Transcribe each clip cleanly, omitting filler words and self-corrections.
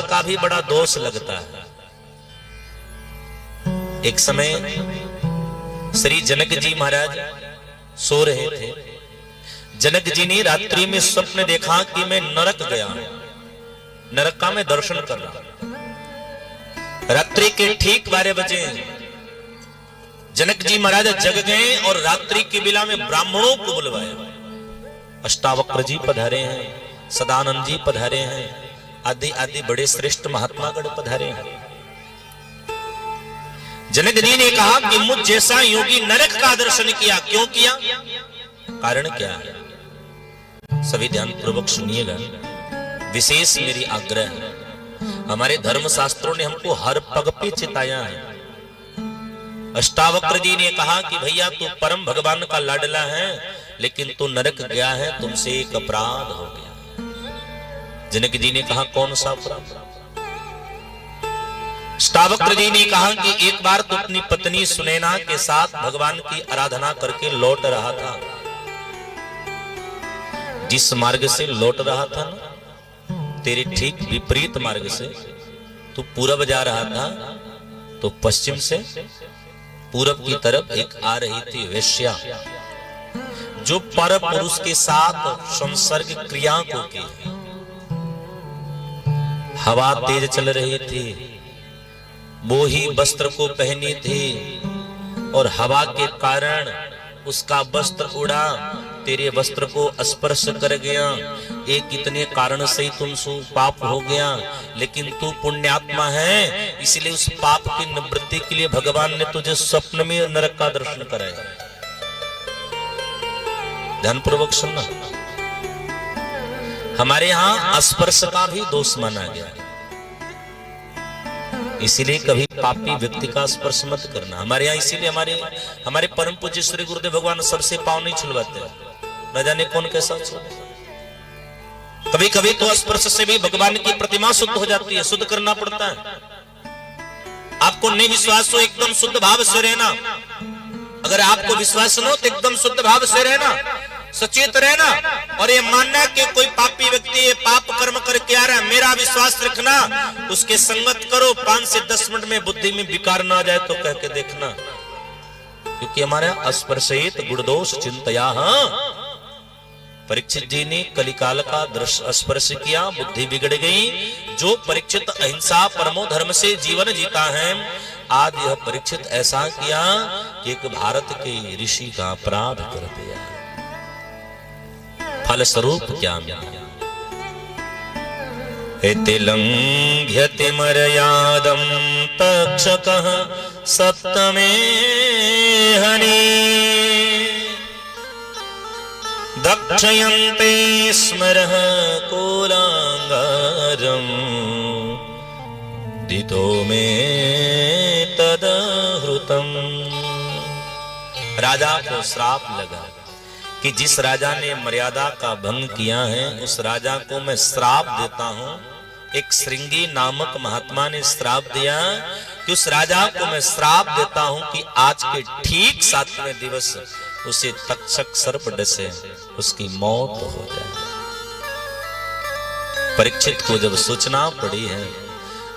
का भी बड़ा दोष लगता है। एक समय श्री जनक जी महाराज सो रहे थे। जनक जी ने रात्रि में स्वप्न देखा कि मैं नरक गया, नरक का मैं दर्शन कर रहा। रात्रि के ठीक 12 बजे जनक जी महाराज जग गए और रात्रि की बेला में ब्राह्मणों को बुलवाया। अष्टावक्र जी पधारे हैं, सदानंद जी पधारे हैं, आदि आदि बड़े श्रेष्ठ महात्मागण पधारे हैं। जनक जी ने कहा कि मुझ जैसा योगी नरक का दर्शन किया, क्यों किया, कारण क्या है? सभी ध्यान पूर्वक सुनिएगा, विशेष मेरी आग्रह है। हमारे धर्म शास्त्रों ने हमको हर पग पे चिताया है। अष्टावक्र जी ने कहा कि भैया तू परम भगवान का लाडला है, लेकिन तू नरक गया है, तुमसे एक अपराध हो गया। जनक जी ने कहा कौन सा अपराध? अष्टावक्र जी ने कहा कि एक बार तू अपनी पत्नी सुनैना के साथ भगवान की आराधना करके लौट रहा था। जिस मार्ग से लौट रहा था ना, तेरे ठीक विपरीत मार्ग से तू पूरब जा रहा था, तो पश्चिम से पूरब की तरफ एक आ रही थी वेश्या, जो पर पुरुष के साथ संसर्ग क्रिया को की। हवा तेज चल रही थी, वो ही वस्त्र को पहनी थी और हवा के कारण उसका वस्त्र उड़ा, तेरे वस्त्र को स्पर्श कर गया। एक कितने कारण से तुमसे पाप हो गया, लेकिन तू पुण्यात्मा है, इसलिए उस पाप की निवृत्ति के लिए भगवान ने तुझे स्वप्न में नरक का दर्शन कराया। ध्यानपूर्वक सुनना, हमारे यहां स्पर्श का भी दोष माना गया, इसीलिए कभी पापी व्यक्ति का स्पर्श मत करना। हमारे यहाँ इसीलिए हमारे परम पूज्य श्री गुरुदेव भगवान सबसे पांव नहीं छुलवाते, न जाने कौन कैसा छुलवाते। कभी कभी तो स्पर्श से भी भगवान की प्रतिमा शुद्ध हो जाती है, शुद्ध करना पड़ता है। आपको नहीं विश्वास हो, एकदम शुद्ध भाव से रहना। अगर आपको विश्वास न हो तो एकदम शुद्ध भाव से रहना, सचेत रहना, और ये मानना कि कोई पापी व्यक्ति ये पाप कर्म करके आ रहा है, मेरा विश्वास रखना, उसके संगत करो, 5 से 10 मिनट में बुद्धि में विकार ना आ जाए तो कह के देखना। क्योंकि हमारे स्पर्शित गुणदोष चिंतया। परीक्षित जी ने कलिकाल का दृश्य स्पर्श किया, बुद्धि बिगड़ गई। जो परीक्षित अहिंसा परमो धर्म से जीवन जीता है, आज यह परीक्षित ऐसा किया कि एक भारत के ऋषि का अपराध कर दिया। फलस्वरूप क्या मिला? एते लंघ्यते मर्यादं तक्षकः सप्तमे हनि दक्षयन्ते स्मरः कोलांगारं दितो मे तदहृतं। राजा को श्राप लगा कि जिस राजा ने मर्यादा का भंग किया है, उस राजा को मैं श्राप देता हूं। एक श्रृंगी नामक महात्मा ने श्राप दिया कि उस राजा को मैं श्राप देता हूं कि आज के ठीक 7वें दिवस उसे तक्षक सर्प डसे, उसकी मौत हो जाए। परीक्षित को जब सूचना पड़ी है,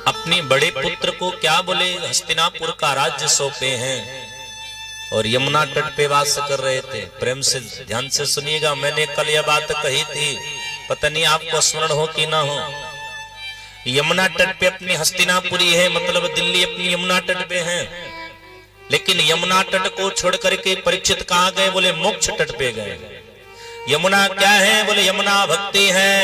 अपने बड़े पुत्र को क्या बोले, हस्तिनापुर का राज्य सौंपे हैं और यमुना तट पे वास कर रहे थे। प्रेम से ध्यान से सुनिएगा, मैंने कल यह बात कही थी, पता नहीं आपको स्मरण हो कि ना हो। यमुना तट पे अपनी हस्तिनापुरी है, मतलब दिल्ली अपनी यमुना तट पे है, लेकिन यमुना तट को छोड़ करके परीक्षित कहां गए? बोले मोक्ष तट पे गए। यमुना क्या है? बोले यमुना भक्ति है,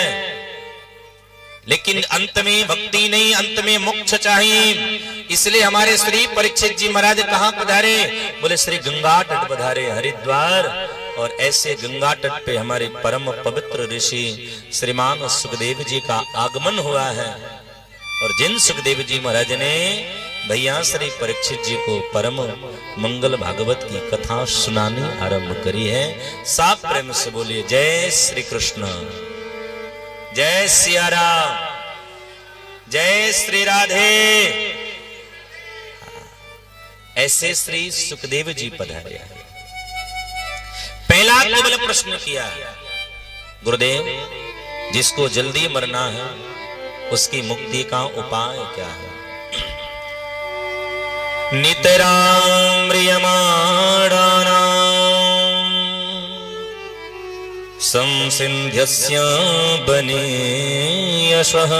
लेकिन अंत में भक्ति नहीं, अंत में मोक्ष चाहिए। इसलिए हमारे श्री परीक्षित जी महाराज कहां पधारे? बोले श्री गंगा तट पधारे, हरिद्वार। और ऐसे गंगा तट पे हमारे परम पवित्र ऋषि श्रीमान सुखदेव जी का आगमन हुआ है। और जिन सुखदेव जी महाराज ने भैया श्री परीक्षित जी को परम मंगल भागवत की कथा सुनानी आरंभ करी है। साफ प्रेम से बोलिए जय श्री कृष्ण, जय सिया राम, जय श्री राधे। ऐसे श्री सुखदेव जी पधारे। पहला केवल प्रश्न किया, गुरुदेव जिसको जल्दी मरना है उसकी मुक्ति का उपाय क्या है? नितरां म्रियमाणानां संसिन्ध्यस्य बनीयशः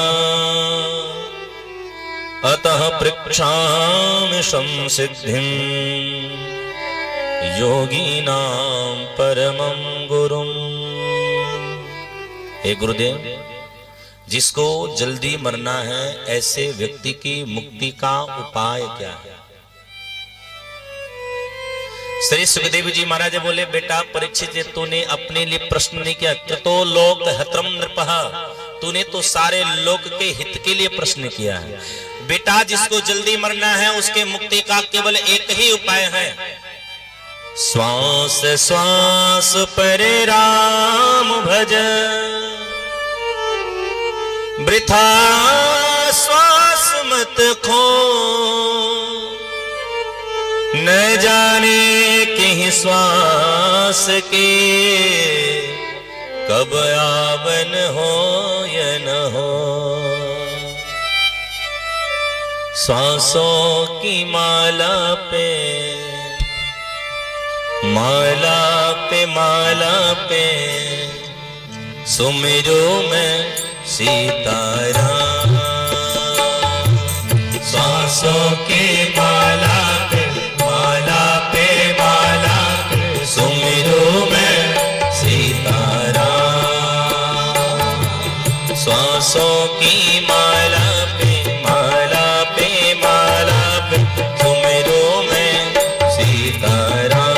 अतः पृच्छामि संसिद्धिं योगिनां परमं गुरुं। हे गुरुदेव, जिसको जल्दी मरना है ऐसे व्यक्ति की मुक्ति का उपाय क्या है? श्री सुखदेव जी महाराज बोले, बेटा परीक्षित, तूने अपने लिए प्रश्न नहीं किया, कृतो लोक हत्रम नृपः, तूने तो सारे लोक के हित के लिए प्रश्न किया है। बेटा, जिसको जल्दी मरना है उसके मुक्ति का केवल एक ही उपाय है, श्वास श्वास पर राम भज, वृथा श्वास मत खो, न जाने कि श्वास के कब आवन हो या न हो। श्वासों की माला पे माला पे माला पे सुमिरो मैं सीताराम। श्वासों की माला पे माला पे माला पे सुमिरो मैं सीताराम। श्वासों की माला पे माला पे माला पे सुमिरो मैं सीताराम।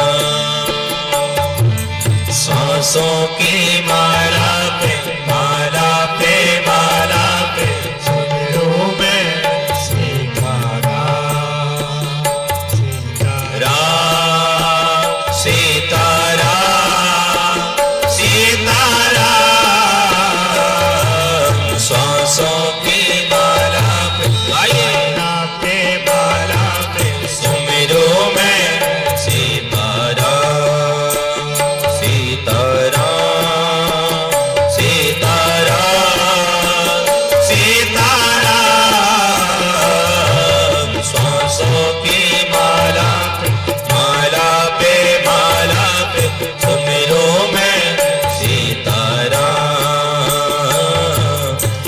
श्वासों की माला पे माला पे माला पे सुमिरो मैं सीताराम। सीताराम सीताराम। श्वासों की माला पे माला पे माला पे सुमिरो मैं सीताराम। सीताराम सीताराम सीताराम। श्वासों की माला पे माला पे माला पे सुमिरो मैं सीताराम।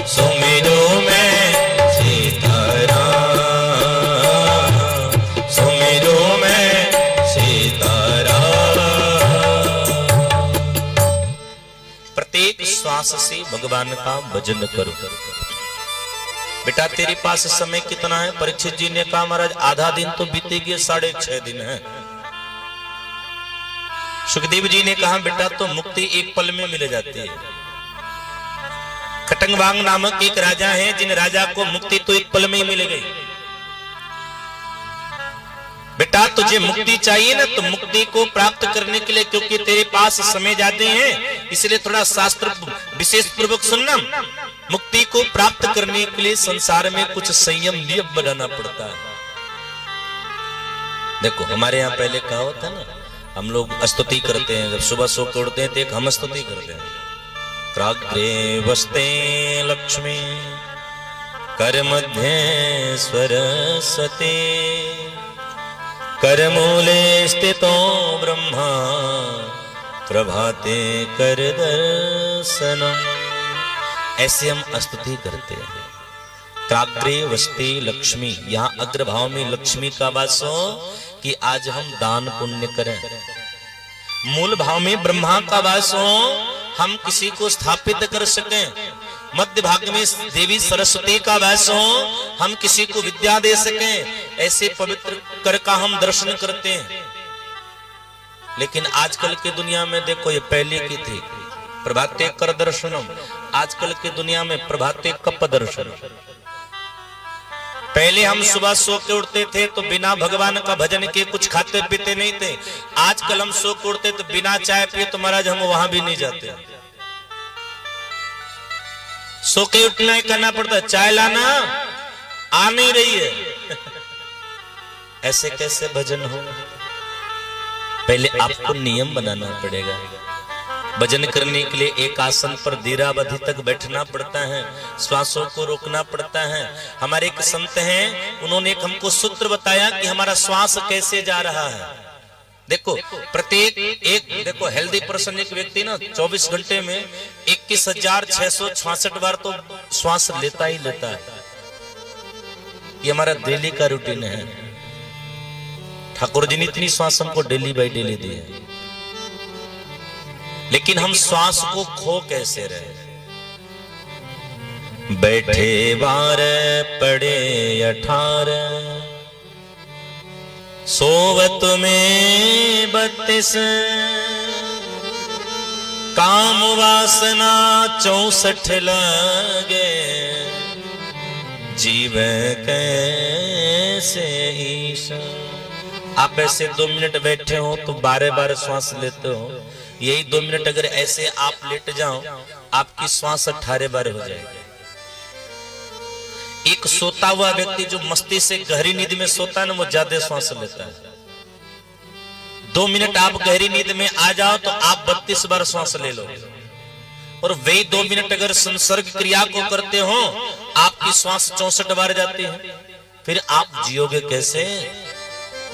सुमिरो मैं सीताराम। सुमिरो मैं सीताराम। प्रत्येक श्वास से भगवान का भजन करो। बेटा, तेरे पास समय कितना है? परीक्षित जी ने कहा, महाराज आधा दिन तो बीतेगी, 6.5 दिन है। सुखदेव जी ने कहा, बेटा तो मुक्ति एक पल में मिल जाती है। खटंगवांग नामक एक राजा है, जिन राजा को मुक्ति तो एक पल में ही मिल गई। बेटा, तुझे मुक्ति चाहिए ना, तो मुक्ति को प्राप्त करने के लिए, क्योंकि तेरे पास समय जाते हैं, इसलिए थोड़ा शास्त्र विशेष पूर्वक सुनना। मुक्ति को प्राप्त करने के लिए संसार में कुछ संयम नियम बनाना पड़ता है। देखो, हमारे यहाँ पहले कहा होता ना, हम लोग स्तुति करते हैं, जब सुबह सो के उठते हैं तो एक हम स्तुति करते हैं, प्राग्रे वस्ते लक्ष्मी कर मध्ये स्वरसते कर मूले स्थितो ब्रह्मा प्रभाते कर दर्शनम। ऐसे हम स्तुति करते हैं। प्राग्रे वस्ते लक्ष्मी, यहाँ अग्रभाव में लक्ष्मी का वास हो कि आज हम दान पुण्य करें। मूल भाव में ब्रह्मा का वास हो, हम किसी को स्थापित कर सकें। मध्य भाग में देवी सरस्वती का वास हो, हम किसी को विद्या दे सकें। ऐसे पवित्र कर का हम दर्शन करते हैं। लेकिन आजकल की दुनिया में देखो, ये पहले की थी प्रभाते कर दर्शनम, आजकल की दुनिया में प्रभाते कप दर्शन। पहले हम सुबह सो के उठते थे तो बिना भगवान का भजन के कुछ खाते पीते नहीं थे। आजकल हम सो के उठते तो बिना चाय पिए तो महाराज हम वहां भी नहीं जाते। सो के उठना ही करना पड़ता, चाय लाना आ नहीं रही है। ऐसे कैसे भजन हो? पहले आपको नियम बनाना पड़ेगा। भजन करने के लिए एक आसन पर देरावधि तक बैठना पड़ता है, श्वासों को रोकना पड़ता है। हमारे एक संत हैं, उन्होंने एक हमको सूत्र बताया कि हमारा श्वास कैसे जा रहा है। देखो प्रत्येक एक देखो हेल्दी पर्सन एक व्यक्ति ना 24 घंटे में 21,666 बार तो श्वास लेता ही लेता है। ये हमारा डेली का रूटीन है। ठाकुर जी ने इतनी श्वास हमको डेली बाई डेली दी है, लेकिन हम श्वास को खो कैसे रहे। बैठे 12 पड़े 18 सोवत में 32 काम वासना 64 लगे जीव कैसे ईशा। आप ऐसे 2 मिनट बैठे हो तो 12 श्वास लेते हो। यही 2 मिनट अगर ऐसे आप लेट जाओ, आपकी श्वास 18 बार हो जाएगी। एक सोता हुआ व्यक्ति जो मस्ती से गहरी नींद में सोता है ना, वो ज्यादा श्वास लेता है। 2 मिनट आप गहरी नींद में आ जाओ तो आप 32 बार श्वास ले लो, और वही 2 मिनट अगर संसर्ग क्रिया को करते हो, आपकी श्वास 64 बार जाती है। फिर आप जियोगे कैसे?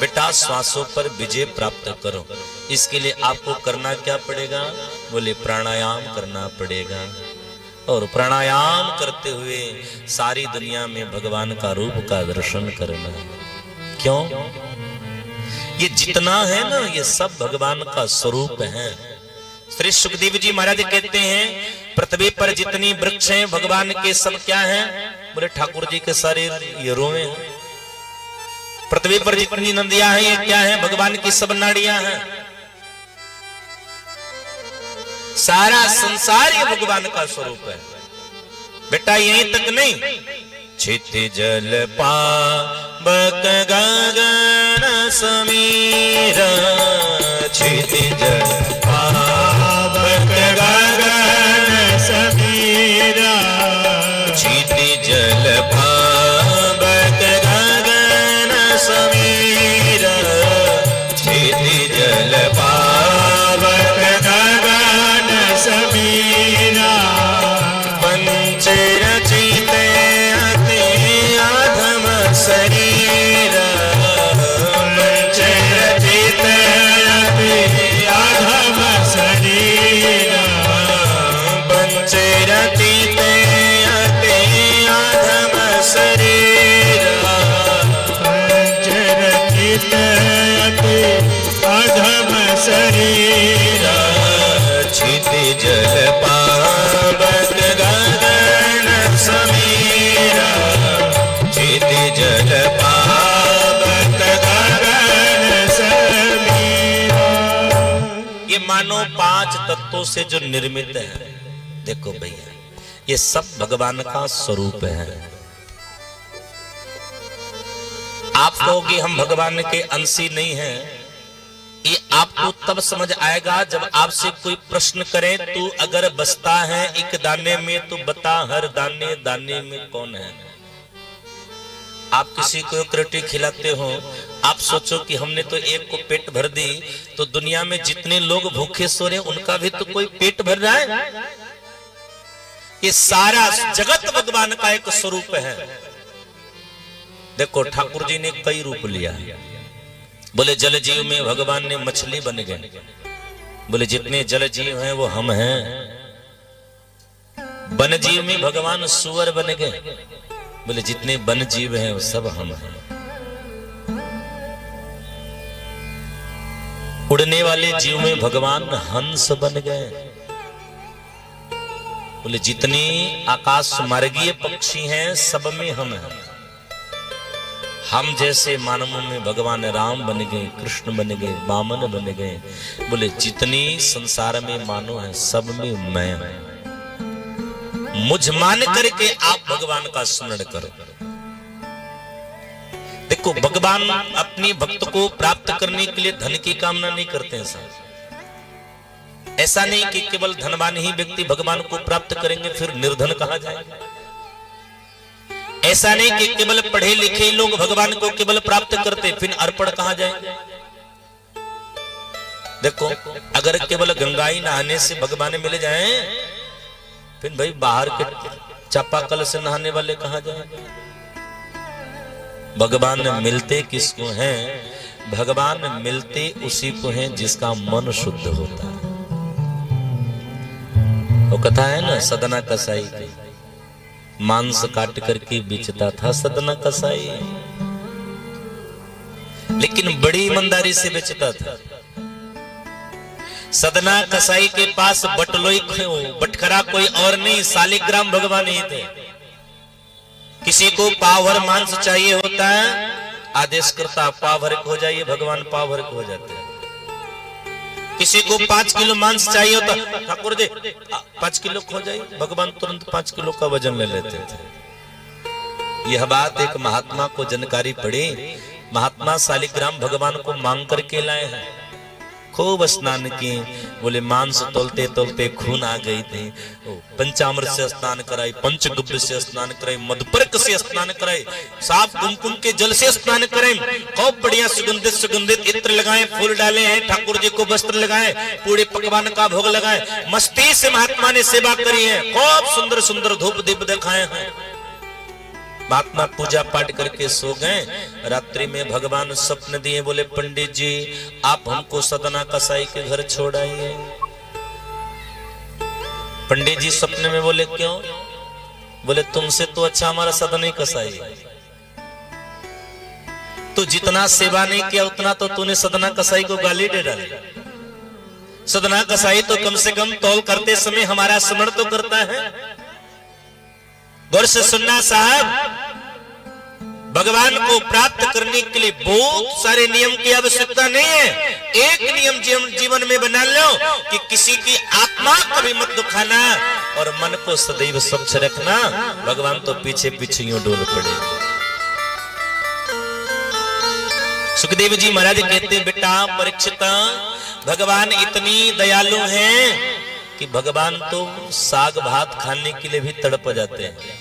बेटा श्वासों पर विजय प्राप्त करो। इसके लिए आपको करना क्या पड़ेगा? बोले प्राणायाम करना पड़ेगा। और प्राणायाम करते हुए सारी दुनिया में भगवान का रूप का दर्शन करना। क्यों? ये जितना है ना, ये सब भगवान का स्वरूप है। श्री सुखदेव जी महाराज कहते हैं, पृथ्वी पर जितनी वृक्ष हैं भगवान के सब क्या हैं? बोले ठाकुर जी के सारे ये रोए हैं। पृथ्वी पर जितनी नदियां हैं ये क्या है? भगवान की सब नाड़ियां हैं। सारा संसार ये भगवान का स्वरूप है। बेटा यहीं तक नहीं, क्षिति जल पावक गगन समीर, क्षिति जल पावक गगन समीर, क्षिति जल पावक गगन समीर, क्षिति जल पावक समीरा, पंच रचिते अति अधम शरीर, पंच रचिते अति अधम शरीर, पंच रचिते अति अधम शरीर, पंच रचिते अति अधम शरीर, क्षिति जल पावक गगन समीरा, क्षिति जल पावक गगन समीरा। ये मानो 5 तत्वों से जो निर्मित है। देखो भैया, ये सब भगवान का स्वरूप है। आप कहोगे हम भगवान के अंशी नहीं हैं। ये आपको तब समझ आएगा जब आपसे कोई प्रश्न करे, तू अगर बसता है एक दाने में तो बता हर दाने दाने में कौन है। आप किसी को एक रोटी खिलाते हो, आप सोचो कि हमने तो एक को पेट भर दी, तो दुनिया में जितने लोग भूखे सो रहे उनका भी तो कोई पेट भर रहा है। ये सारा जगत भगवान का एक स्वरूप है। देखो ठाकुर जी ने कई रूप लिया। बोले जल जीव में भगवान ने मछली बन गए। बोले जितने जल जीव हैं वो हम हैं। वन जीव में भगवान सुअर बन गए। बोले जितने वन जीव हैं वो सब हम हैं। उड़ने वाले जीव में भगवान हंस बन गए। बोले जितनी आकाश मार्गीय पक्षी हैं सब में हम हैं। हम जैसे मानवों में भगवान राम बन गए, कृष्ण बन गए, वामन बन गए। बोले जितनी संसार में मानो है सब में मैं हूं। मुझ मान करके आप भगवान का स्मरण करो। देखो भगवान अपनी भक्त को प्राप्त करने के लिए धन की कामना नहीं करते हैं साहब। ऐसा नहीं कि केवल धनवान ही व्यक्ति भगवान को प्राप्त करेंगे फिर निर्धन कहा जाएगा। ऐसा नहीं कि केवल पढ़े लिखे लोग भगवान को केवल प्राप्त करते फिर अर्पण कहा जाएंगे। देखो अगर केवल गंगा ही नहाने से भगवान मिल जाए, फिर भाई बाहर के चापाकल से नहाने वाले कहां जाए? भगवान मिलते किसको हैं? भगवान मिलते उसी को हैं जिसका मन शुद्ध होता है। वो कथा है ना सदना कसाई की, मांस काट करके बेचता था सदना कसाई, लेकिन बड़ी ईमानदारी से बेचता था। सदना कसाई के पास बटलोई बटखरा कोई और नहीं, शालिग्राम भगवान ही थे। किसी को पावभर मांस चाहिए होता है, आदेश करता पावभर हो जाइए, भगवान पावभर हो जाते हैं। किसी को 5 किलो मांस चाहिए होता, ठाकुर जी 5 किलो खो जाइए, भगवान तुरंत 5 किलो का वजन ले लेते थे। यह बात एक महात्मा को जानकारी पड़ी। महात्मा शालिग्राम भगवान को मांग करके लाए हैं, खूब स्नान किए, बोले मांस तोलते तोलते खून आ गई थी। पंचामृत से स्नान कराई, पंचगव्य से स्नान कराई, मधुपर्क से स्नान कराई, साफ कुमकुम के जल से स्नान कराई, खूब बढ़िया सुगंधित सुगंधित इत्र लगाए, फूल डाले हैं, ठाकुर जी को वस्त्र लगाए, पूरे पकवान का भोग लगाए, मस्ती से महात्मा ने सेवा करी है, खूब सुंदर सुंदर धूप दीप दिखाए हैं। महात्मा पूजा पाठ करके सो गए। रात्रि में भगवान स्वप्न दिए, बोले पंडित जी आप हमको सदना कसाई के घर छोड़ आइए। पंडित जी सपने में बोले क्यों? बोले तुमसे तो अच्छा हमारा सदना कसाई, तो जितना सेवा नहीं किया उतना तो तूने सदना कसाई को गाली दे डाली। सदना कसाई तो कम से कम तौल करते समय हमारा स्मरण तो करता है। गौर से सुनना साहब, भगवान को प्राप्त करने के लिए बहुत सारे नियम की आवश्यकता नहीं है। एक नियम जीवन में बना लो कि किसी की आत्मा कभी मत दुखाना और मन को सदैव स्वच्छ रखना। भगवान तो पीछे पीछे यूं डोल पड़े। सुखदेव जी महाराज कहते बेटा परीक्षित, भगवान इतनी दयालु हैं कि भगवान तो साग भात खाने के लिए भी तड़प जाते हैं।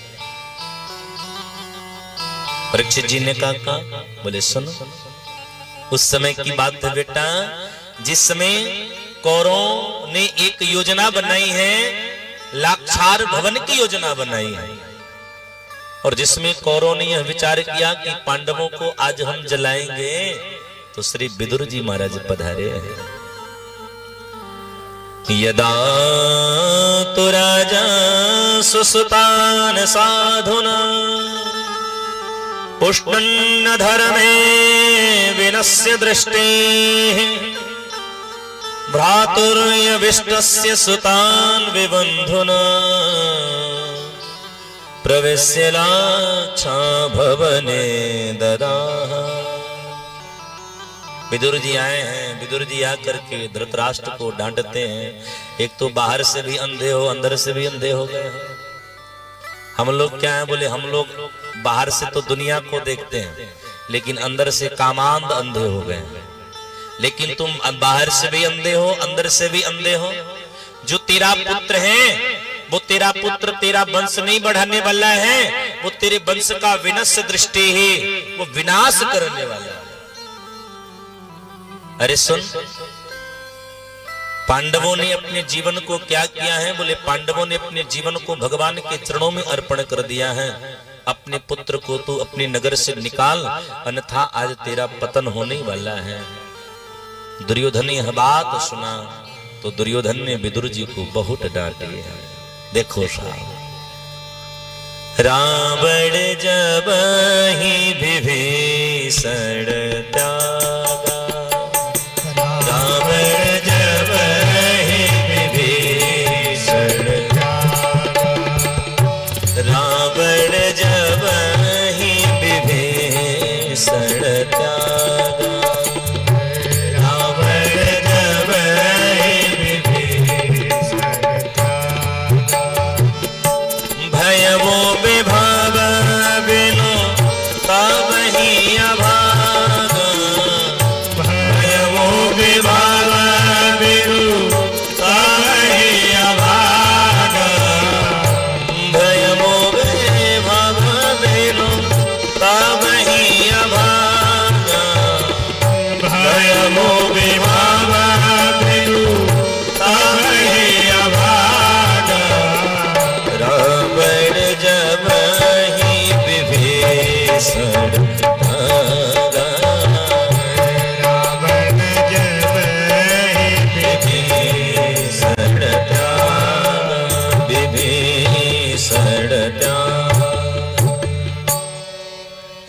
परीक्षित जी ने कहा, बोले सुनो उस समय की बात है बेटा, जिस समय कौरवों ने एक योजना बनाई है, लाक्षार भवन की योजना बनाई है, और जिसमें कौरवों ने यह विचार किया कि पांडवों को आज हम जलाएंगे, तो श्री विदुर जी महाराज पधारे हैं। यदा तो राजा सुसुतान साधुना पुष्णन्न धर्मे विनस्य दृष्टे भ्रातुर्यविष्टस्य सुतान विबंधुना प्रवेश्य लाक्षा भवने ददाह। विदुर जी आए हैं। विदुर जी आकर के धृतराष्ट्र को डांटते हैं, एक तो बाहर से भी अंधे हो, अंदर से भी अंधे हो गए हैं। हम लोग क्या है? बोले हम लोग बाहर से तो दुनिया को देखते हैं, लेकिन अंदर से कामांध अंधे हो गए हैं। लेकिन तुम बाहर से भी अंधे हो, अंदर से भी अंधे हो। जो तेरा पुत्र है वो तेरा पुत्र तेरा वंश नहीं बढ़ाने वाला है, वो तेरे वंश का विनश्य दृष्टि है, वो विनाश करने वाला है। अरे सुन, पांडवों ने अपने जीवन को क्या किया है? बोले पांडवों ने अपने जीवन को भगवान के चरणों में अर्पण कर दिया है। अपने पुत्र को तू अपने नगर से निकाल, अन्यथा आज तेरा पतन होने वाला है। दुर्योधन ने यह बात सुना तो दुर्योधन ने विदुर जी को बहुत डांटे है। देखो साहब, रावण जब ही विभीषण त्यागा, रावण जब ही विभीषण त्यागा, रावण जब ही विभीषण त्यागा, रावण जब ही विभीषण त्यागा, भयवो विभव बिनु तब ही अभागा, भयवो विभव बिनु तब ही अभागा, भयवो विभव बिनु तब ही अभागा, भयवो विभव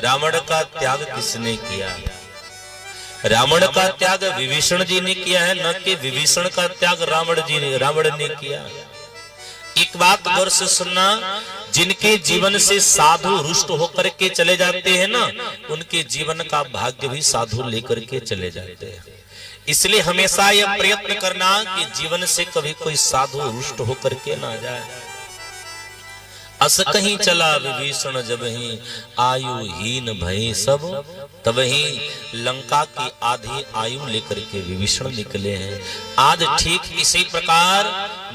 रावण का त्याग किसने किया? रावण का त्याग विभीषण जी ने किया है, न कि विभीषण का त्याग रावण ने किया। एक बात गौर से सुनना, जिनके जीवन से साधु रुष्ट होकर के चले जाते हैं ना, उनके जीवन का भाग्य भी साधु लेकर के चले जाते हैं। इसलिए हमेशा यह प्रयत्न करना कि जीवन से कभी कोई साधु रुष्ट होकर के ना जाए। अस कहीं चला विभीषण जब ही आयु हीन भय सब, तब ही लंका की आधी आयु लेकर के विभीषण निकले हैं। आज ठीक इसी प्रकार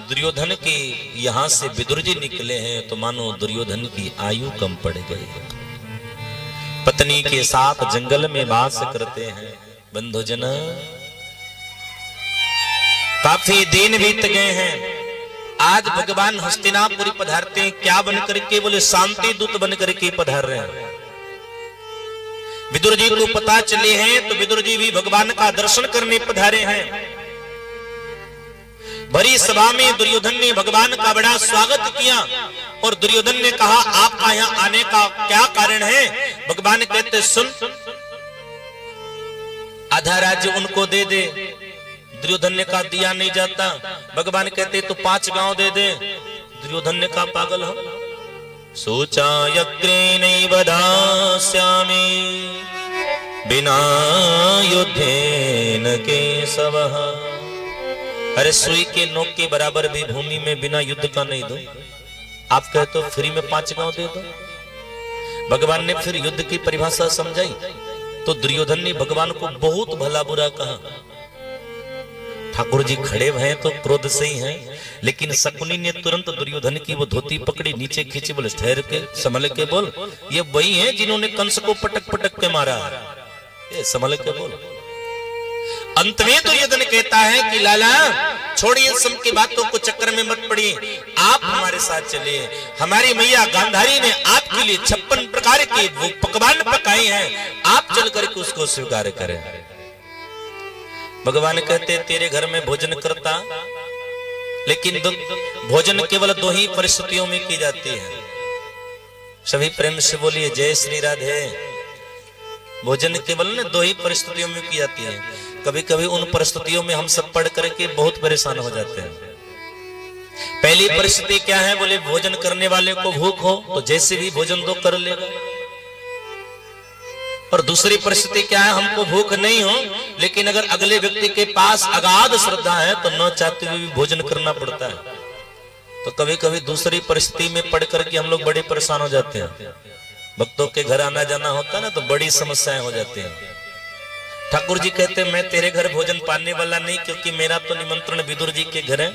दुर्योधन के यहाँ से विदुर जी निकले हैं, तो मानो दुर्योधन की आयु कम पड़ गई है। पत्नी के साथ जंगल में वास करते हैं बंधुजन, काफी दिन बीत गए हैं। आज भगवान हस्तिनापुरी पधारते हैं, क्या बन करके? बोले शांति दूत बन करके पधार रहे हैं। विदुर जी को पता चले हैं तो विदुर जी भी भगवान का दर्शन करने पधारे हैं। भरी सभा में दुर्योधन ने भगवान का बड़ा स्वागत किया और दुर्योधन ने कहा, आपका यहाँ आने का क्या कारण है? भगवान कहते, सुन, आधा राज्य उनको दे दे। दुर्योधन ने कहा, दिया नहीं जाता। भगवान कहते, तो 5 गांव दे दे। दुर्योधन ने कहा, पागल हो? सोचा यज्ञे नैव दास्यामि बिना युद्धेन केशवः। अरे सुई के नोक के बराबर भी भूमि में बिना युद्ध का नहीं दो। आप कहते हो फ्री में 5 गांव दे दो। भगवान ने फिर युद्ध की परिभाषा समझाई तो दुर्योधन ने भगवान को बहुत भला बुरा कहा। ठाकुर जी खड़े हैं तो क्रोध से ही हैं, लेकिन शकुनी ने तुरंत दुर्योधन की वो धोती पकड़ी, नीचे खींची, बोले ठहर के संभल के बोल, ये वही हैं जिन्होंने कंस को पटक पटक के मारा, ये संभल के बोल। अंत में दुर्योधन कहता है कि लाला छोड़िए सब की बातों को, चक्कर में मत पड़िए, आप हमारे साथ चलिए। हमारी मैया गांधारी ने आपके लिए 56 प्रकार के वो पकवान पकाए हैं, आप चल करके उसको स्वीकार करें। भगवान कहते, तेरे घर में भोजन करता, लेकिन भोजन केवल 2 ही परिस्थितियों में की जाती है। सभी प्रेम से बोलिए जय श्री राधे। भोजन केवल 2 ही परिस्थितियों में की जाती है। कभी कभी उन परिस्थितियों में हम सब पढ़ करके बहुत परेशान हो जाते हैं। पहली परिस्थिति क्या है? बोले भोजन करने वाले को भूख हो तो जैसे भी भोजन दो कर लेगा। और दूसरी परिस्थिति क्या है? हमको भूख नहीं हो, लेकिन अगर अगले व्यक्ति के पास अगाध श्रद्धा है तो न चाहते हुए भी भोजन करना पड़ता है। तो कभी कभी दूसरी परिस्थिति में पढ़ करके हम लोग बड़े परेशान हो जाते हैं। भक्तों के घर आना जाना होता है ना, तो बड़ी समस्याएं हो जाती हैं। ठाकुर जी कहते, मैं तेरे घर भोजन पाने वाला नहीं, क्योंकि मेरा तो निमंत्रण विदुर जी के घर है।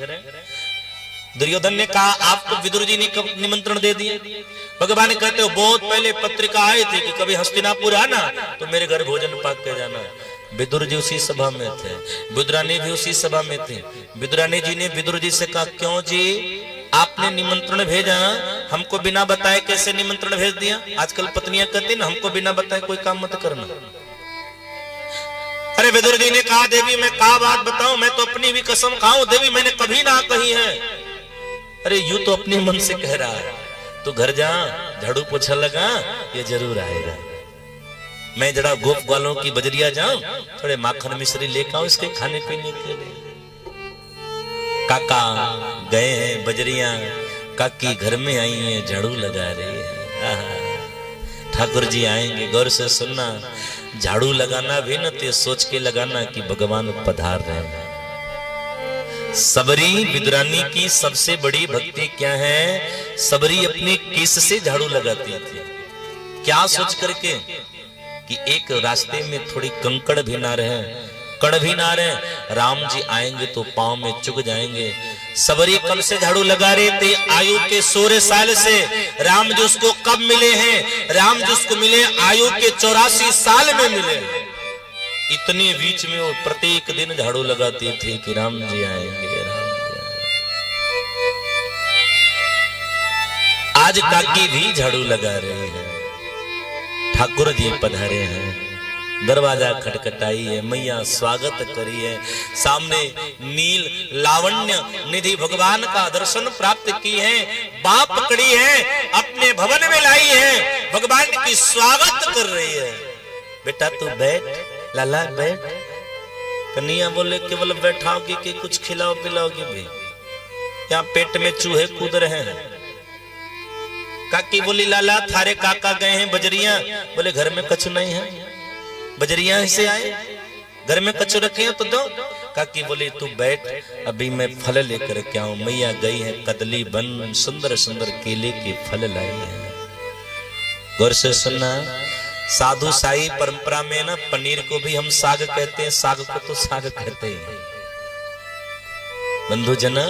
दुर्योधन ने कहा, आपको विदुर जी ने कब निमंत्रण दे दिए? भगवान कहते हो बहुत पहले पत्रिका आई थी कि कभी हस्तिनापुर आना तो मेरे घर भोजन पाक के जाना। विदुर जी उसी सभा में थे, विदुरानी भी उसी सभा में थी। विदुरानी जी ने विदुर जी से कहा, क्यों जी आपने निमंत्रण भेजा, हमको बिना बताए कैसे निमंत्रण भेज दिया? आजकल पत्नियां कहती ना, हमको बिना बताए कोई काम मत करना। अरे विदुर जी ने कहा, देवी मैं क्या बात बताऊं, मैं तो अपनी भी कसम खाऊं, देवी मैंने कभी ना कही है। अरे यूं तो अपने मन से कह रहा है, तो घर जा झाड़ू पोछा लगा, ये जरूर आएगा। मैं जरा गोप ग्वालों की बजरिया जाऊं, थोड़े माखन मिश्री लेकर आऊं इसके खाने पीने के लिए। काका गए हैं बजरिया, काकी घर में आई है, झाड़ू लगा रही है। ठाकुर जी आएंगे, गौर से सुनना। झाड़ू लगाना भी न तो सोच के लगाना कि भगवान पधार रहे हैं। सबरी विदुरानी की सबसे बड़ी भक्ति क्या है? सबरी अपने केस से झाड़ू लगाती थी। क्या सोच करके कि एक रास्ते में थोड़ी कंकड़ भी ना रहे, कड़ भी ना रहे, राम जी आएंगे तो पांव में चुग जाएंगे। सबरी कब से झाड़ू लगा रहे थे? आयु के 16 साल से। राम जी उसको कब मिले हैं? राम जी उसको मिले आयु के 84 साल में मिले। इतने बीच में वो प्रत्येक दिन झाड़ू लगाते थे कि राम जी आएंगे, राम जी आएंगे। आज काकी भी झाड़ू लगा रहे हैं। ठाकुर जी पधारे हैं, दरवाजा खटखटाई है, मैया स्वागत करी है। सामने नील लावण्य निधि भगवान का दर्शन प्राप्त की है, बाप पकड़ी है, अपने भवन में लाई है, भगवान की स्वागत कर रही है। बेटा तू बैठ, लाला बैठ। कन्हैया बोले केवल बैठाओगी कि कुछ खिलाओ पिलाओगी भी? क्या पेट में चूहे कूद रहे हैं? काकी बोली लाला थारे काका गए हैं बजरिया। बोले घर में कछु नहीं है, बजरिया से आए, घर में कछु रखे हैं तो दो। काकी बोली तू बैठ, अभी मैं फल लेकर के आऊं। मैया गई है कदली बन, सुंदर सुंदर केले के फल लाई है। गौर से सुनना, साधु साई परंपरा में ना पनीर को भी हम साग कहते हैं, साग को तो साग कहते हैं। बंधु जना,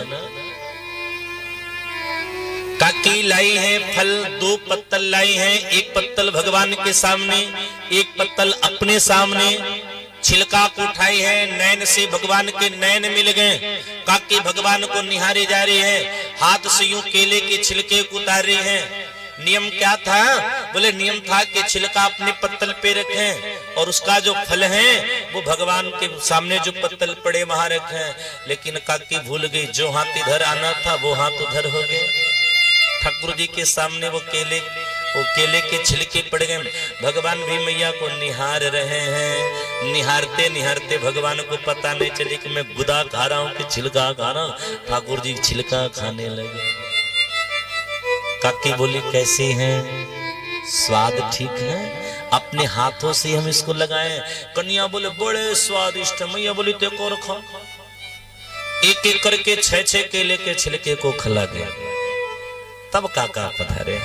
काकी लाई है फल, 2 पत्तल लाई है, 1 पत्तल भगवान के सामने, 1 पत्तल अपने सामने। छिलका को उठाई है, नैन से भगवान के नैन मिल गए। काकी भगवान को निहारे जा रही है, हाथ से यूं केले के छिलके को उतार रही है। नियम क्या था? बोले नियम था कि छिलका अपने पत्तल पे रखें और उसका जो फल है वो भगवान के सामने जो पत्तल पड़े वहां रखें। लेकिन काकी भूल गई, जो हाथ इधर आना था वो हाथ उधर हो गए। ठाकुर जी के सामने वो केले के छिलके पड़ गए। भगवान भी मैया को निहार रहे हैं। निहारते निहारते भगवान को पता नहीं चले कि मैं गुदा खा रहा हूं कि छिलका खा रहा हूं। ठाकुर जी छिलका खाने लगे। काकी बोली कैसी हैं? स्वाद ठीक है? अपने हाथों से हम इसको लगाएं। कन्या बोले बड़े स्वादिष्ट। मैया बोली तो और खा। एक एक करके 6-6 केले के छिलके को खिला गया। तब काका पधारे।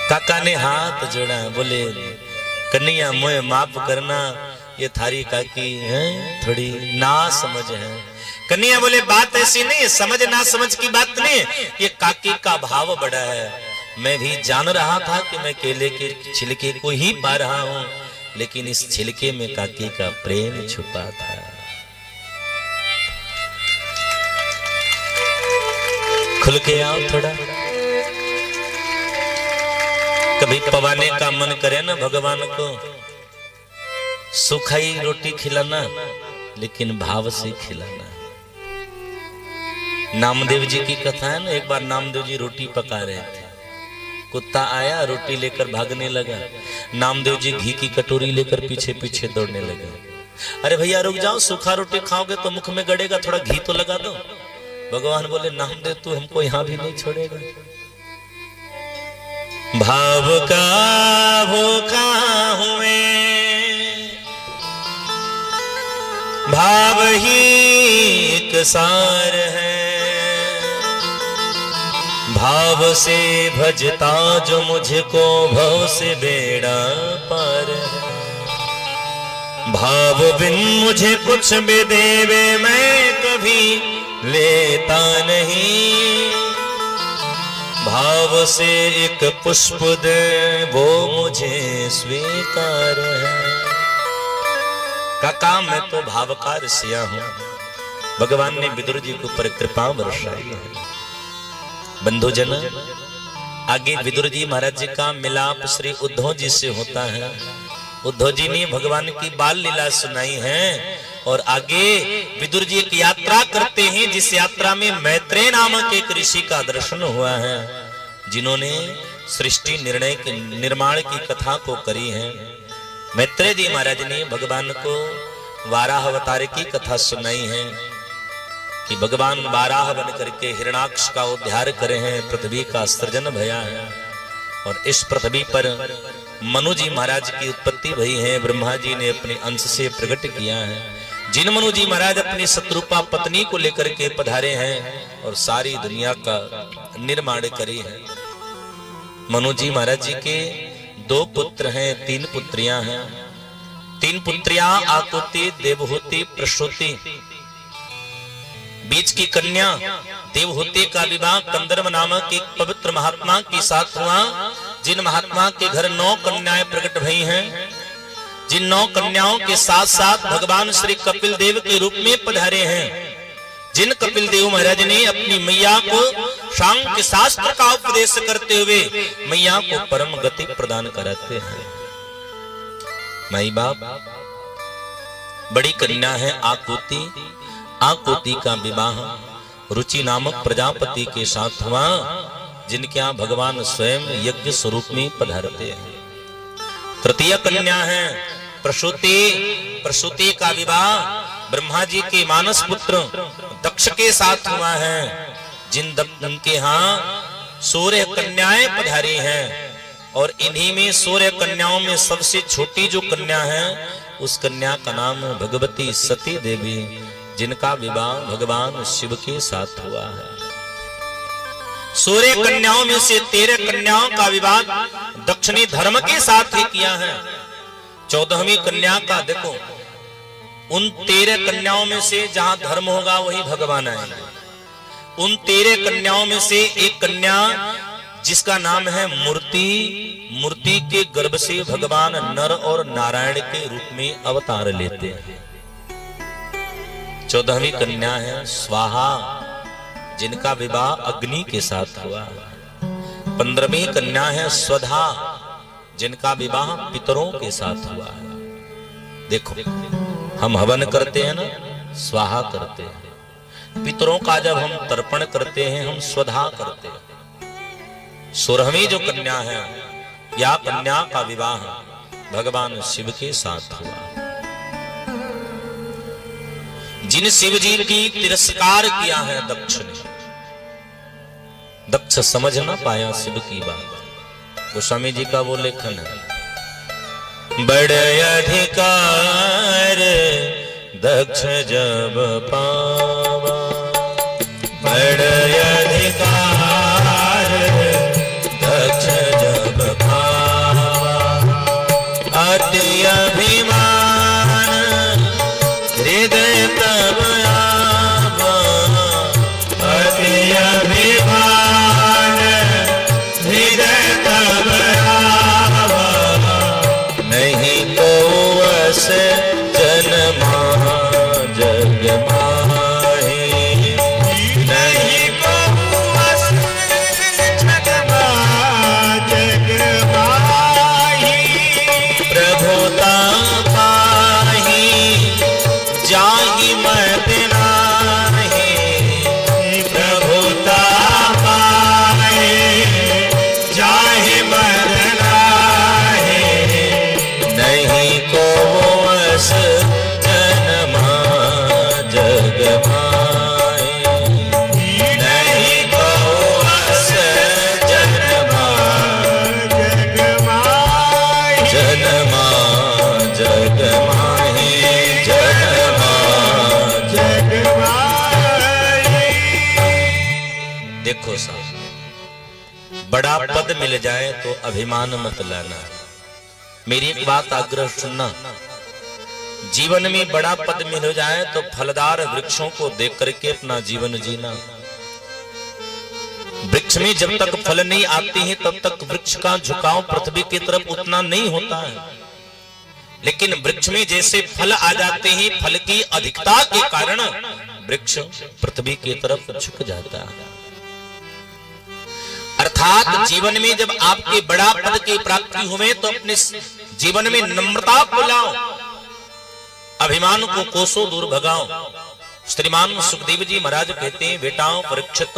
काका ने हाथ जोड़ा, बोले कन्हैया मोए माफ करना, ये थारी काकी है थोड़ी ना समझ है। कन्हैया बोले बात ऐसी नहीं, समझ ना समझ की बात नहीं, ये काकी का भाव बड़ा है। मैं भी जान रहा था कि मैं केले के छिलके को ही पा रहा हूं, लेकिन इस छिलके में काकी का प्रेम छुपा था। खुल के आओ थोड़ा। कभी पवाने का मन करे ना भगवान को, सुखाई रोटी खिलाना, लेकिन भाव से खिलाना। नामदेव जी की कथा है ना, एक बार नामदेव जी रोटी पका रहे थे, कुत्ता आया रोटी लेकर भागने लगा। नामदेव जी घी की कटोरी लेकर पीछे पीछे दौड़ने लगे। अरे भैया रुक जाओ, सूखा रोटी खाओगे तो मुख में गड़ेगा, थोड़ा घी तो लगा दो। भगवान बोले नामदेव तू हमको यहां भी नहीं छोड़ेगा। भाव का भूखा हुए, भाव ही एक सार है। भाव से भजता जो मुझको, भव से बेड़ा पार है। भाव बिन मुझे कुछ भी देवे, मैं कभी लेता नहीं। भाव से एक पुष्प दे, वो मुझे स्वीकार है। काका मैं तो भावकार सिया हूं। भगवान ने विदुर जी के ऊपर कृपा बरसाई है। बंधु जन, आगे विदुर जी महाराज जी का मिलाप श्री उद्धव जी से होता है। उद्धव जी ने भगवान की बाल लीला सुनाई है और आगे विदुर जी एक यात्रा करते हैं, जिस यात्रा में मैत्रेय नामक एक ऋषि का दर्शन हुआ है, जिन्होंने सृष्टि निर्णय के निर्माण की कथा को करी है। मैत्रेय जी महाराज ने भगवान को वाराह अवतार की कथा सुनाई है कि भगवान वाराह बन करके हिरणाक्ष का उद्धार करे हैं, पृथ्वी का सृजन भया है और इस पृथ्वी पर मनु जी महाराज की उत्पत्ति भई है। ब्रह्मा जी ने अपने अंश से प्रकट किया है। जिन मनु जी महाराज अपनी शत्रुपा पत्नी को लेकर के पधारे हैं और सारी दुनिया का निर्माण करी है। मनु जी महाराज जी के 2 पुत्र हैं, 3 पुत्रियां हैं। 3 पुत्रियां आकुति, देवहूति, प्रसूति। बीच की कन्या देवहूति का विवाह कंदर्प नामक एक पवित्र महात्मा के साथ हुआ, जिन महात्मा के घर 9 कन्याएं प्रकट भई हैं। जिन 9 कन्याओं के साथ साथ भगवान श्री कपिल देव के रूप में पधारे हैं, जिन कपिल देव महाराज ने अपनी मैया को सांख्य शास्त्र का उपदेश करते हुए मैया को परम गति प्रदान कराते हैं। माई बाप, बड़ी कन्या है आकुति। आकुति का विवाह रुचि नामक प्रजापति के साथ हुआ, जिनके यहाँ भगवान स्वयं यज्ञ स्वरूप में पधारते हैं। तृतीय कन्या है प्रसूति। प्रसूति का विवाह ब्रह्मा जी के मानस पुत्र दक्ष के साथ हुआ है, उनके यहाँ सूर्य कन्याएं पधारी हैं। और इन्हीं में सूर्य कन्याओं में सबसे छोटी जो कन्या है, उस कन्या का नाम भगवती सती देवी, जिनका विवाह भगवान शिव के साथ हुआ है। सूर्य कन्याओं में से 13 कन्याओं का विवाह दक्ष ने धर्म के साथ ही किया है। 14वीं कन्या का देखो, उन 13 कन्याओं में से जहां धर्म होगा वही भगवान आएंगे। उन 13 कन्याओं में से एक कन्या जिसका नाम है मूर्ति, मूर्ति के गर्भ से भगवान नर और नारायण के रूप में अवतार लेते हैं। 14वीं कन्या है स्वाहा, जिनका विवाह अग्नि के साथ हुआ। 15वीं कन्या है स्वधा, जिनका विवाह पितरों के साथ हुआ। देखो, हम हवन करते हैं ना, स्वाहा करते हैं। पितरों का जब हम तर्पण करते हैं, हम स्वधा करते हैं। 16वीं जो कन्या है, या कन्या का विवाह भगवान शिव के साथ हुआ। जिन शिव जी की तिरस्कार किया है दक्ष ने, दक्ष समझ ना पाया शिव की बात। गोस्वामी जी का वो लेखन है, बड़े अधिकार दक्ष जब पावा, बड़े अधिकार दक्ष जब पावा, अति अभिमान हृदय तब आवा, अति अभिमान हृदय तब आवा, नहीं तो वस जन्मा जग माही, नहीं तो वस जन्मा जग माही, प्रभुता पाही जाहि मत नाही, प्रभुता पाही जाहि मत नाही, नहीं को वस जन्मा जग माही, नहीं को वस जन्मा जग माही, जन्मा जग माही, जन्मा जग माही। देखो साहब, बड़ा पद मिल जाए तो अभिमान मत लाना। मेरी एक बात आग्रह सुनना, जीवन में बड़ा पद मिल जाए तो फलदार वृक्षों को देख करके अपना जीवन जीना। वृक्ष में जब तक फल नहीं आते हैं तब तक वृक्ष का झुकाव पृथ्वी की तरफ उतना नहीं होता है, लेकिन वृक्ष में जैसे फल आ जाते हैं, फल की अधिकता के कारण वृक्ष पृथ्वी की तरफ झुक जाता है। अर्थात जीवन में जब आपके बड़ा पद की प्राप्ति हुए तो अपने जीवन में नम्रता को लाओ, अभिमान को कोसों दूर भगाओ। श्रीमान सुखदेव जी महाराज कहते हैं, बेटाओं परीक्षित,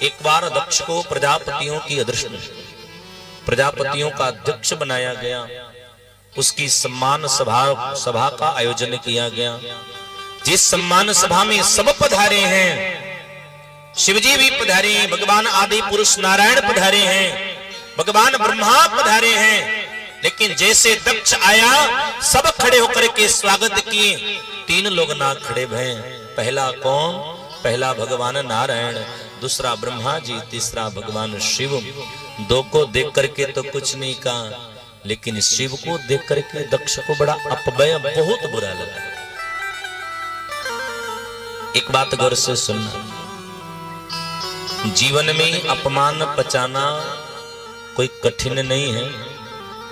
एक बार दक्ष को प्रजापतियों की अदृष्ट, प्रजापतियों का अध्यक्ष बनाया गया। उसकी सम्मान सभा का आयोजन किया गया। जिस सम्मान सभा में सब पधारे हैं, शिवजी भी पधारे हैं, भगवान आदि पुरुष नारायण पधारे हैं, भगवान ब्रह्मा पधारे हैं, लेकिन जैसे दक्ष आया सब खड़े होकर के स्वागत किए। 3 लोग ना खड़े भय। पहला कौन? पहला भगवान नारायण, दूसरा ब्रह्मा जी, तीसरा भगवान शिव। 2 को देख करके तो कुछ नहीं कहा, लेकिन शिव को देख करके दक्ष को बड़ा अपव्यय, बहुत बुरा लगा। एक बात गौर से सुनना, जीवन में अपमान पचाना कोई कठिन नहीं है,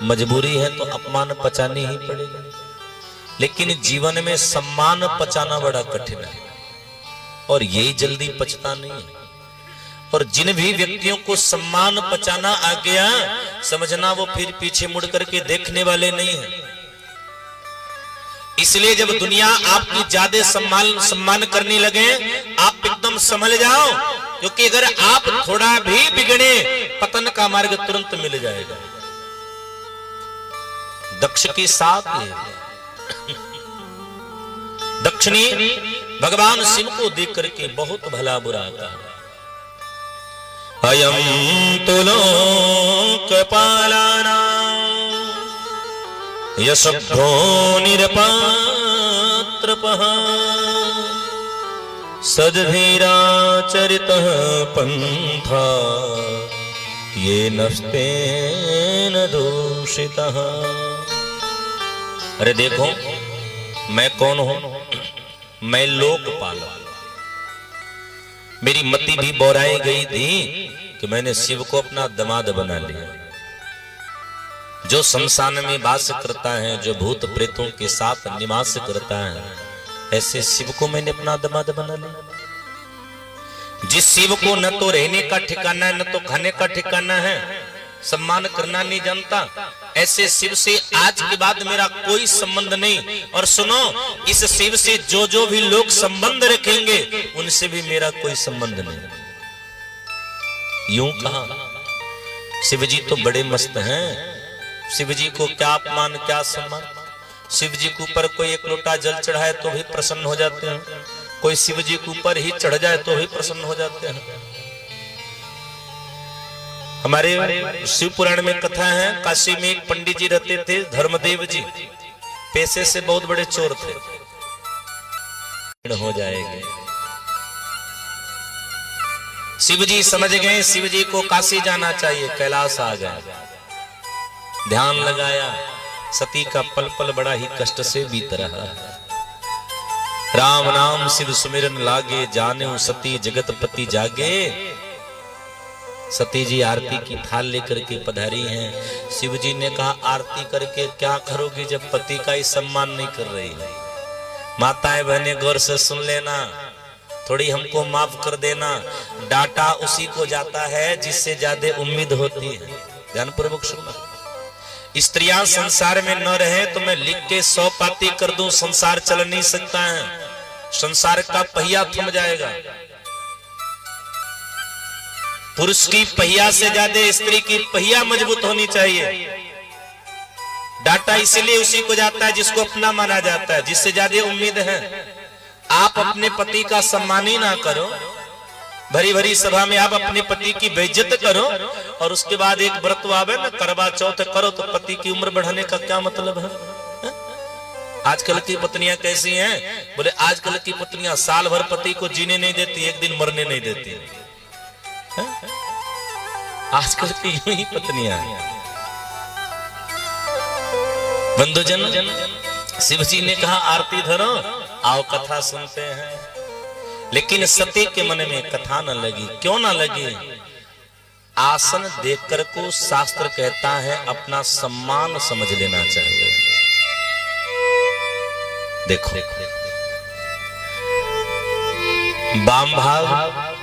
मजबूरी है तो अपमान पचानी ही पड़ेगा। लेकिन जीवन में सम्मान पचाना बड़ा कठिन है, और ये जल्दी पचता नहीं है। और जिन भी व्यक्तियों को सम्मान पचाना आ गया, समझना वो फिर पीछे मुड़ करके देखने वाले नहीं है। इसलिए जब दुनिया आपकी ज्यादा सम्मान करने लगे, आप एकदम संभल जाओ, क्योंकि अगर आप थोड़ा भी बिगड़े, पतन का मार्ग तुरंत मिल जाएगा। दक्ष की साथ दक्ष ने भगवान शिव को देख करके बहुत भला बुरा कहा। अयम तो लोकपालानां यशभ्यो निरपात्रपः सद्भिराचरितः पंथा ये नस्तेन दूषितः। अरे देखो मैं कौन हूं, मैं लोकपाल। मेरी मति भी बोराई गई थी कि मैंने शिव को अपना दामाद बना लिया। जो संसार में वास करता है, जो भूत प्रेतों के साथ निवास करता है, ऐसे शिव को मैंने अपना दामाद बना लिया। जिस शिव को न तो रहने का ठिकाना है, न तो खाने का ठिकाना है, सम्मान करना नहीं जानता, ऐसे शिव से आज के बाद मेरा कोई संबंध नहीं। और सुनो, इस शिव से जो जो भी लोग संबंध रखेंगे, उनसे भी मेरा कोई संबंध नहीं। यूं कहा। शिव जी तो बड़े मस्त हैं, शिव जी को क्या अपमान क्या सम्मान। शिव जी के ऊपर कोई एक लोटा जल चढ़ाए तो भी प्रसन्न हो जाते हैं, कोई शिव जी के ऊपर ही चढ़ जाए तो भी प्रसन्न हो जाते हैं। हमारे शिव पुराण में कथा है, काशी में एक पंडित जी रहते थे, धर्मदेव जी, पैसे से बहुत बड़े चोर थे। हो जाएंगे। शिव जी समझ गए शिव जी को काशी जाना चाहिए, कैलाश आ गया। ध्यान लगाया, सती का पल पल बड़ा ही कष्ट से बीत रहा। राम नाम शिव सुमिरन लागे, जाने सती जगतपति जागे। सती जी आरती की थाल लेकर के पधारी हैं। शिव जी ने कहा, आरती करके क्या करोगी जब पति का ही सम्मान नहीं कर रही है। माताएं बहनें गौर से सुन लेना, थोड़ी हमको माफ कर देना। डाटा उसी को जाता है जिससे ज्यादा उम्मीद होती है। ध्यानपूर्वक सुनना। स्त्रियां संसार में न रहे तो मैं लिख के 100 पाती कर दूं, संसार चल नहीं सकता है, संसार का पहिया थम जाएगा। पुरुष की पहिया से ज्यादा स्त्री की पहिया मजबूत होनी चाहिए। डाटा इसलिए उसी को जाता है जिसको अपना माना जाता है, जिससे ज्यादा उम्मीद है। आप अपने पति का सम्मान ही ना करो, भरी भरी सभा में आप अपने पति की बेइज्जत करो, और उसके बाद एक व्रत आवे ना, करवा चौथ करो, तो पति की उम्र बढ़ाने का क्या मतलब है? आजकल की पत्नियां कैसी हैं? बोले आजकल की पत्नियां साल भर पति को जीने नहीं देती, एक दिन मरने नहीं देती। आजकल की यूं ही पत्नियां। बंधुजन, शिव जी ने कहा आरती धरो, आओ कथा सुनते हैं। लेकिन सती के मन में कथा न लगी। क्यों न लगी? आसन देखकर को शास्त्र कहता है अपना सम्मान समझ लेना चाहिए। देखो, वाम भाग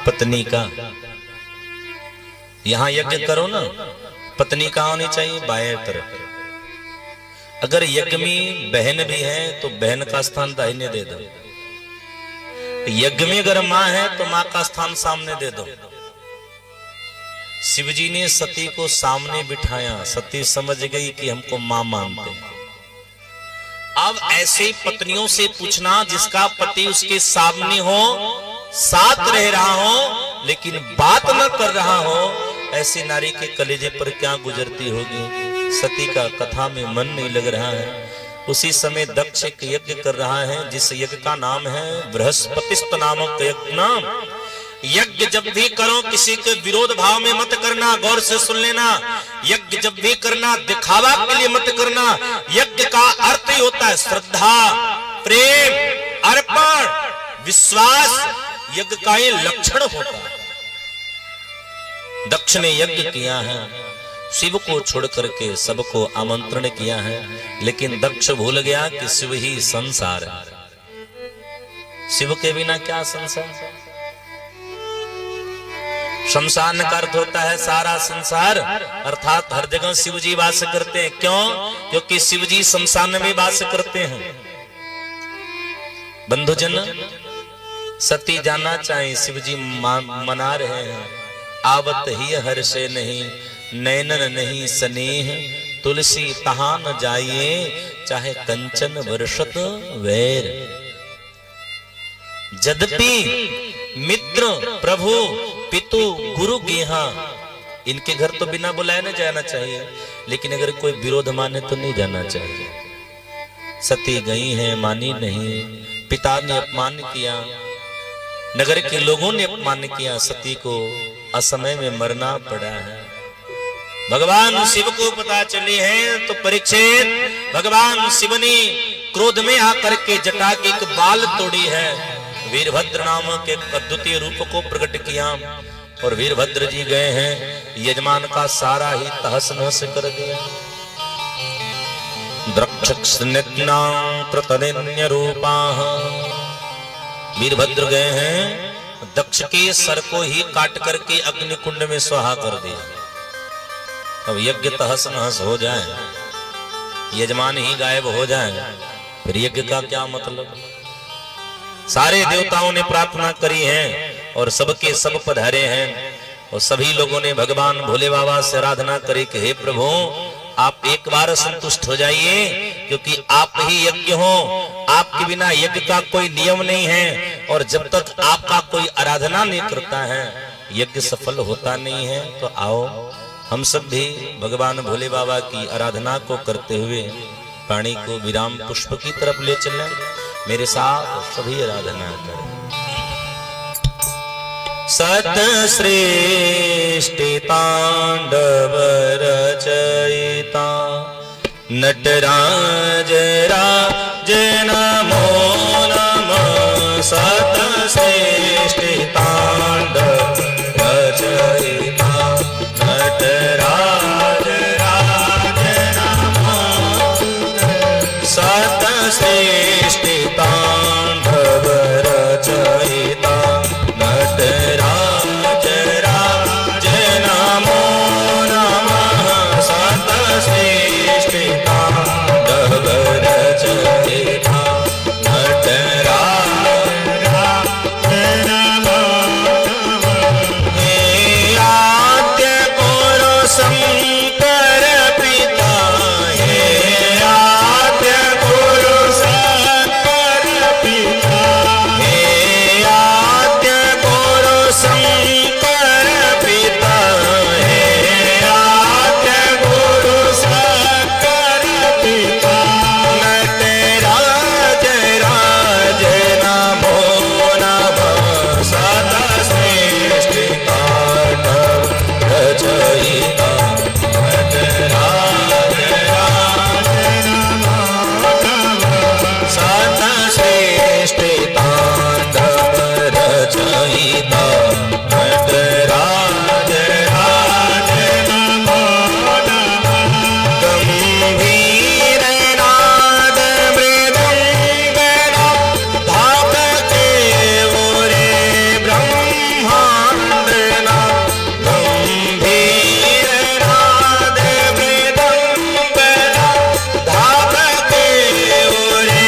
पत्नी का, यहां यज्ञ करो ना, पत्नी कहां होनी चाहिए? बाएं तरफ। अगर यज्ञ में बहन भी है तो बहन का स्थान दाहिने दे दो। यज्ञ में अगर मां है तो मां का स्थान सामने दे दो। शिवजी ने सती को सामने बिठाया, सती समझ गई कि हमको मां मानते हैं। अब ऐसे पत्नियों से पूछना जिसका पति उसके सामने हो, साथ रह रहा हो, लेकिन बात न कर रहा हो, ऐसी नारी के कलेजे पर क्या गुजरती होगी। सती का कथा में मन नहीं लग रहा है। उसी समय दक्ष एक यज्ञ कर रहा है, जिस यज्ञ का नाम है बृहस्पतिस्त नामक यज्ञ। यज्ञ जब भी करो किसी के विरोध भाव में मत करना। गौर से सुन लेना, यज्ञ जब भी करना दिखावा के लिए मत करना। यज्ञ का अर्थ ही होता है श्रद्धा, प्रेम, अर्पण, विश्वास। यज्ञ का ये लक्षण होता है। दक्ष ने यज्ञ किया है, शिव को छोड़ करके सबको आमंत्रण किया है, लेकिन दक्ष भूल गया कि शिव ही संसार है। शिव के बिना क्या संसार। शमशान का अर्थ होता है सारा संसार, अर्थात हर जगह शिव जी वास करते हैं। क्यों? क्योंकि शिव जी शमशान में वास करते हैं। बंधुजन, सती जाना चाहे शिव जी मना रहे हैं। आवत ही हर्षे नहीं, नैनन नहीं स्नेह, तुलसी तहां न जाइए, चाहे कंचन वर्षत वैर। यद्यपि मित्र प्रभु पितु गुरु गेहा, इनके घर तो बिना बुलाए न जाना चाहिए, लेकिन अगर कोई विरोध माने तो नहीं जाना चाहिए। सती गई हैं, मानी नहीं, पिता ने अपमान किया, नगर के लोगों ने अपमान किया, सती को असमय में मरना पड़ा है। भगवान शिव को पता चली है तो परीक्षित, भगवान शिव ने क्रोध में आकर के जटा की एक बाल तोड़ी है, वीरभद्र नाम के अद्वितीय रूप को प्रकट किया, और वीरभद्र जी गए हैं, यजमान का सारा ही तहस नहस कर दिया। वीरभद्र गए हैं, दक्ष के सर को ही काट करके अग्नि कुंड में स्वाहा कर दिया। अब यज्ञ तहस नहस हो जाए, यजमान ही गायब हो जाए, फिर यज्ञ का क्या मतलब। सारे देवताओं ने प्रार्थना करी है और सबके सब पधारे हैं, और सभी लोगों ने भगवान भोले बाबा से आराधना करी कि हे प्रभु, आप एक बार संतुष्ट हो जाइए, क्योंकि आप ही यज्ञ हो, आपके बिना यज्ञ का कोई नियम नहीं है, और जब तक आपका कोई आराधना नहीं करता है यज्ञ सफल होता नहीं है। तो आओ हम सब भी भगवान भोले बाबा की आराधना को करते हुए पानी को विराम पुष्प की तरफ ले चलें। मेरे साथ सभी आराधना करें। सत श्रेष्ठ तांडव रचयिता, नटराज राज नमो नमः। सत श्रेष्ठ तांडव रचयिता, नटराज राज नमो। सत श्रेष्ठ तांडव रचयिता, नटराज राज नमो नमः। सत श्रेष्ठ तांडव रचयिता, नटराज राज नमो नमः। हे आद्य पुरुष शंकर पिता, हे आद्य पुरुष शंकर पिता, हे आद्य पुरुष शंकर पिता, हे आद्य पुरुष शंकर पिता। नटराज राज नमो नमः। सदा श्रेष्ठ तांडव रचयिता, नटराज राज नमो नमः। सदा श्रेष्ठ तांडव रचयिता, नटराज राज नमो नमः। गंभीर नाद मृदंग नाद, धाकते उरे ब्रह्मांड नाद। गंभीर नाद मृदंग नाद, धाकते उरे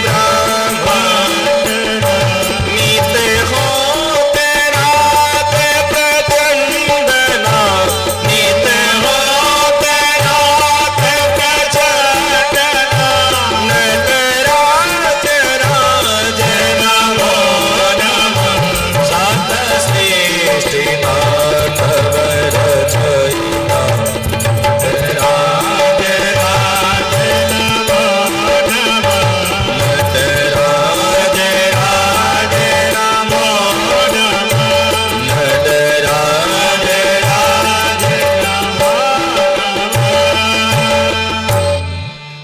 ब्रह्मांड नाद। नित होते रात प्रचंड नाद, नित होते रात प्रचंड नाद। नटराज राज नमो नमः। सत श्रेष्ठ तांडव रचयिता, नटराज राज नमो नमः। नटराज राज नमो नमः। नटराज राज नमो नमः।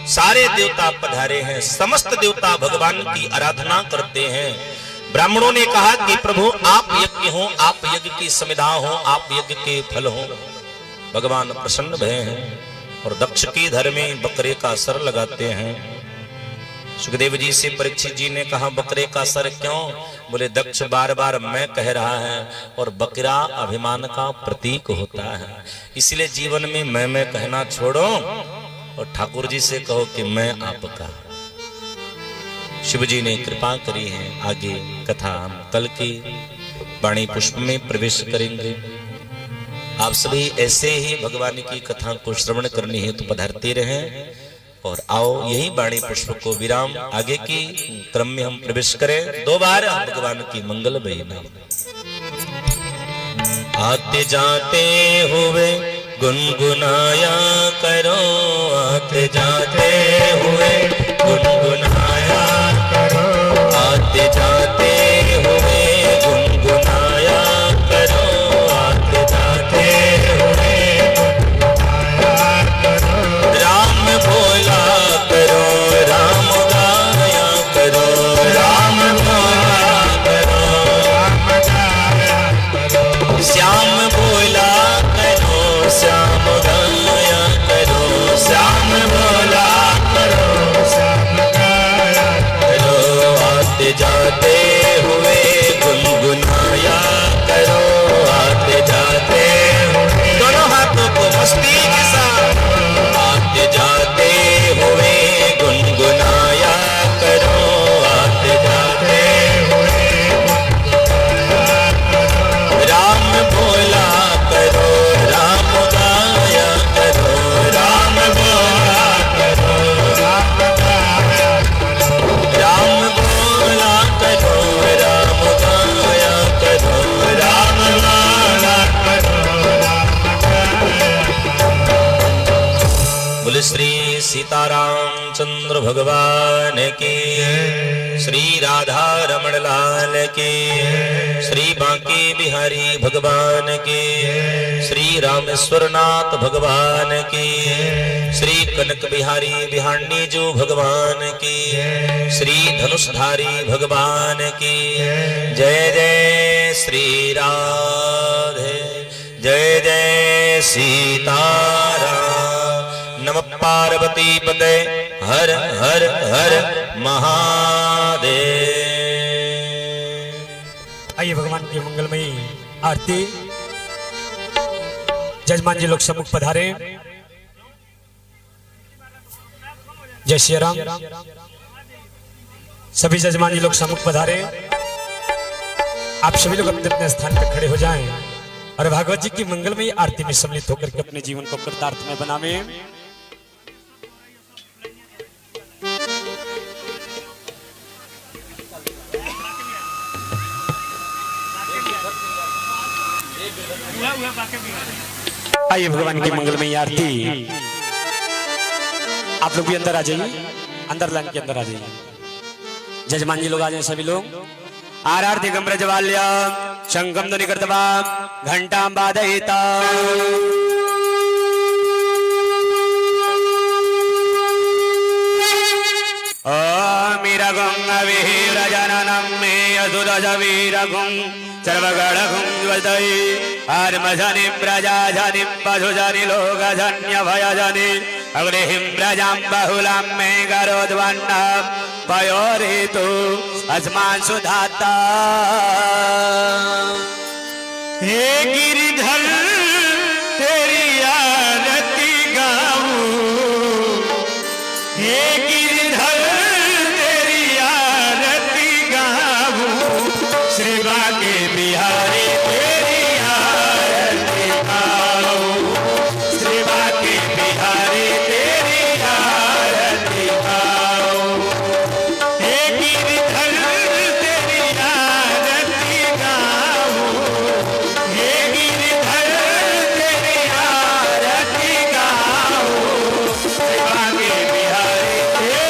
सारे देवता पधारे हैं, समस्त देवता भगवान की आराधना करते हैं। ब्राह्मणों ने कहा कि प्रभु आप यज्ञ हो, आप यज्ञ की समिधा हो, आप यज्ञ के फल हो। भगवान प्रसन्न भय हैं और दक्ष की धर में बकरे का सर लगाते हैं। सुखदेव जी से परीक्षित जी ने कहा बकरे का सर क्यों? बोले दक्ष बार बार मैं कह रहा है और बकरा अभिमान का प्रतीक होता है, इसलिए जीवन में मैं कहना छोड़ो और ठाकुर जी से कहो कि मैं आपका। शिव जी ने कृपा करी है। आगे कथा हम कल की वाणी पुष्प में प्रवेश करेंगे। आप सभी ऐसे ही भगवान की कथा को श्रवण करनी है तो पधारते रहें और आओ यही वाणी पुष्प को विराम आगे की क्रम में हम प्रवेश करें। 2 बार भगवान की मंगल बहिना। आते जाते हुए गुनगुनाया करो, आते जाते हुए गुनगुनाया करो, आते जाते हुए गुनगुनाया करो, आते जाते हुए गुनगुनाया करो। राम भोला करो, राम गाया करो, राम भोला करो, राम गाया करो। श्याम भोला करो, श्याम गाया करो, श्याम भोला करो, श्याम गाया करो। आते जाते हुए गुनगुनाया करो, आते जाते हुए। दोनों हाथों को मस्ती के साथ। आते जाते हुए गुनगुनाया करो, आते जाते हुए गुनगुनाया करो। राम भोला करो, राम गाया करो, राम भोला करो, राम गाया करो। राम भोला करो, राम गाया करो, राम भोला करो, राम गाया करो। बोले श्री सीताराम चंद्र भगवान की, श्री राधा रमण लाल की, श्री बांके बिहारी भगवान की, श्री रामेश्वर नाथ भगवान की, श्री कनक बिहारी बिहानी जो भगवान की, श्री धनुषधारी भगवान की। जय जय श्री राधे, जय जय सीताराम। नमः पार्वती पते, हर हर हर महादेव। आइए भगवान की मंगलमयी आरती। जजमान जी लोग सम्मुख पधारे। जय श्री राम। सभी जजमान जी लोग सम्मुख पधारे। आप सभी लोग अपने अपने स्थान पर खड़े हो जाएं और भागवत जी की मंगलमयी आरती में सम्मिलित होकर के अपने जीवन को कृतार्थ में बनावे। आइए भगवान की मंगलमयी आरती। आप लोग भी अंदर आ जाइए, अंदर लाइन के अंदर आ जाइए। जजमान जी लोग आ जाए सभी लोग। आरआर दिगंबर जवाल्य शंखम ध्वनि कर्तवा घंटां वादयिता। मीरगं अविहीरजननं मे अधुरजवीरगं सर्वगणगं ज्वलति आर्मजनिं प्रजाजनिं पशुजनि लोकजन्यभयजनि अग्निहिं प्रजां बहुलां मे करोद्वन्नं पयोरितु अस्मान् सुधाता। हे गिरिधर तेरी आरती गाऊं, हे गिरिधर तेरी आरती गाऊं, श्री बांके बिहारी तेरी आरती गाऊं, श्री बांके बिहारी तेरी आरती गाऊं। हे गिरिधर तेरी आरती गाऊं, हे गिरिधर तेरी आरती गाऊं, श्री बांके बिहारी तेरी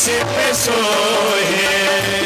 पे सोहे